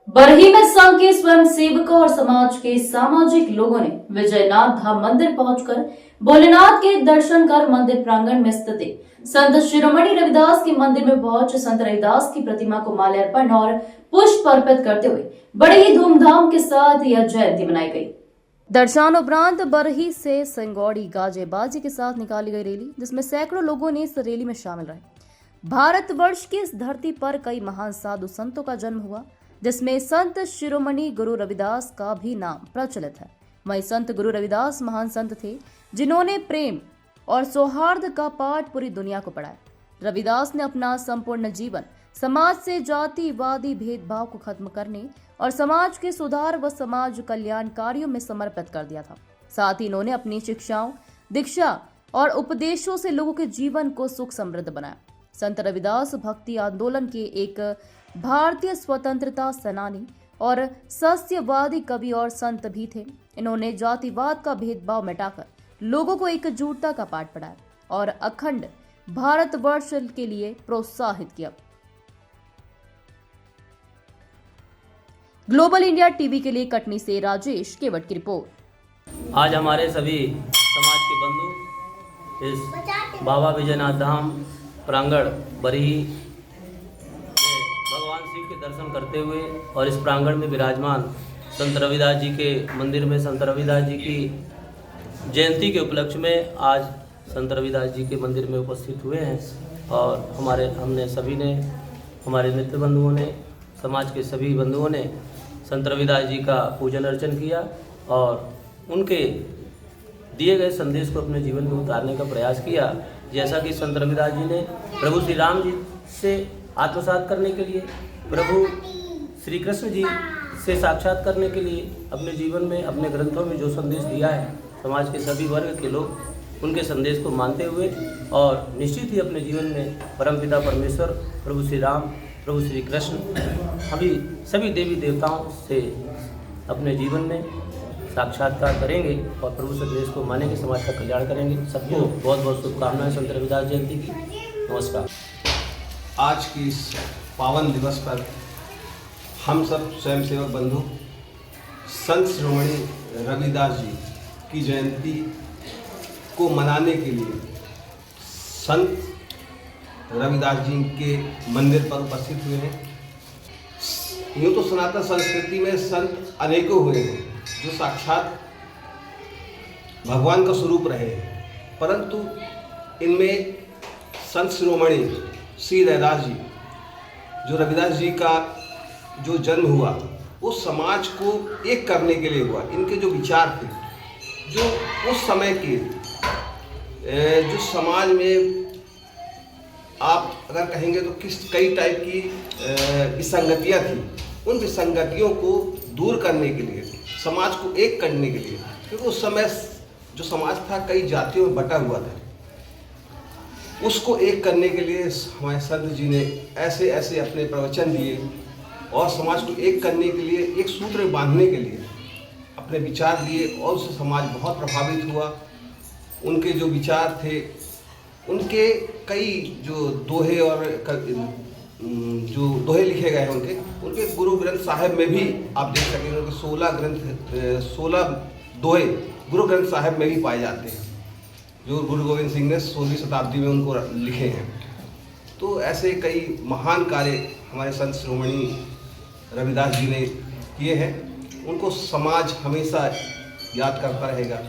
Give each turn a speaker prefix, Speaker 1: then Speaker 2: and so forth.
Speaker 1: बरही में संघ के स्वयं सेवकों और समाज के सामाजिक लोगों ने विजयनाथ धाम मंदिर पहुंचकर भोलेनाथ के दर्शन कर मंदिर प्रांगण में स्थित संत शिरोमणि रविदास के मंदिर में पहुंच संत रविदास की प्रतिमा को माल्यार्पण और पुष्प अर्पित करते हुए बड़े ही धूमधाम के साथ यह जयंती मनाई गई। दर्शन उपरांत बरही से सिंगौड़ी गाजे बाजे के साथ निकाली गई रैली, जिसमें सैकड़ों लोगों ने इस रैली में शामिल रहे। भारतवर्ष की इस धरती पर कई महान साधु संतों का जन्म हुआ, जिसमें संत शिरोमणि गुरु रविदास का भी नाम प्रचलित है। वहीं संत गुरु रविदास महान संत थे, जिन्होंने प्रेम और सौहार्द का पाठ पूरी दुनिया को पढ़ाया। रविदास ने अपना संपूर्ण जीवन समाज से जातिवादी भेदभाव को खत्म करने और समाज के सुधार व समाज कल्याण कार्यों में समर्पित कर दिया था। साथ ही इन्होंने अपनी शिक्षाओं, दीक्षा और उपदेशों से लोगों के जीवन को सुख समृद्ध बनाया। संत रविदास भक्ति आंदोलन के एक भारतीय स्वतंत्रता सेनानी और सत्यवादी कवि और संत भी थे। इन्होंने जातिवाद का भेदभाव मिटाकर लोगों को एकजुटता का पाठ पढ़ाया और अखंड भारतवर्ष के लिए प्रोत्साहित किया। ग्लोबल इंडिया टीवी के लिए कटनी से राजेश केवट की रिपोर्ट।
Speaker 2: आज हमारे सभी समाज के बंधु इस बाबा विजयनाथ धाम प्रांगण बरही में भगवान शिव के दर्शन करते हुए और इस प्रांगण में विराजमान संत रविदास जी के मंदिर में संत रविदास जी की जयंती के उपलक्ष्य में आज संत रविदास जी के मंदिर में उपस्थित हुए हैं। और हमने सभी ने, हमारे मित्र बंधुओं ने, समाज के सभी बंधुओं ने संत रविदास जी का पूजन अर्चन किया और उनके दिए गए संदेश को अपने जीवन में उतारने का प्रयास किया। जैसा कि संत रविदास जी ने प्रभु श्री राम जी से आत्मसात करने के लिए, प्रभु श्री कृष्ण जी से साक्षात करने के लिए अपने जीवन में, अपने ग्रंथों में जो संदेश दिया है, समाज के सभी वर्ग के लोग उनके संदेश को मानते हुए और निश्चित ही अपने जीवन में परमपिता परमेश्वर, प्रभु श्री राम, प्रभु श्री कृष्ण, सभी देवी देवताओं से अपने जीवन में साक्षात्कार करेंगे और प्रभु संदेश को मानेंगे, समाज का कल्याण करेंगे। सबको बहुत बहुत शुभकामनाएं संत रविदास जयंती की। नमस्कार।
Speaker 3: आज की इस पावन दिवस पर हम सब स्वयंसेवक बंधु संत शिरोमणि रविदास जी की जयंती को मनाने के लिए संत रविदास जी के मंदिर पर उपस्थित हुए हैं। यूँ तो सनातन संस्कृति में संत अनेकों हुए हैं जो साक्षात भगवान का स्वरूप रहे हैं, परंतु इनमें संत शिरोमणि श्री रविदास जी, जो रविदास जी का जो जन्म हुआ वो समाज को एक करने के लिए हुआ। इनके जो विचार थे, जो उस समय के जो समाज में आप अगर कहेंगे तो कई टाइप की विसंगतियाँ थी, उन विसंगतियों को दूर करने के लिए, समाज को एक करने के लिए, क्योंकि उस समय जो समाज था कई जातियों में बटा हुआ था, उसको एक करने के लिए हमारे संत जी ने ऐसे ऐसे अपने प्रवचन दिए और समाज को एक करने के लिए, एक सूत्र में बांधने के लिए अपने विचार दिए और उससे समाज बहुत प्रभावित हुआ। उनके जो विचार थे, उनके कई जो दोहे और जो दोहे लिखे गए हैं उनके गुरु ग्रंथ साहिब में भी आप देख सकेंगे, उनके 16 दोहे गुरु ग्रंथ साहिब में भी पाए जाते हैं, जो गुरु गोविंद सिंह ने 16वीं शताब्दी में उनको लिखे हैं। तो ऐसे कई महान कार्य हमारे संत शिरोमणि रविदास जी ने किए हैं, उनको समाज हमेशा याद करता रहेगा।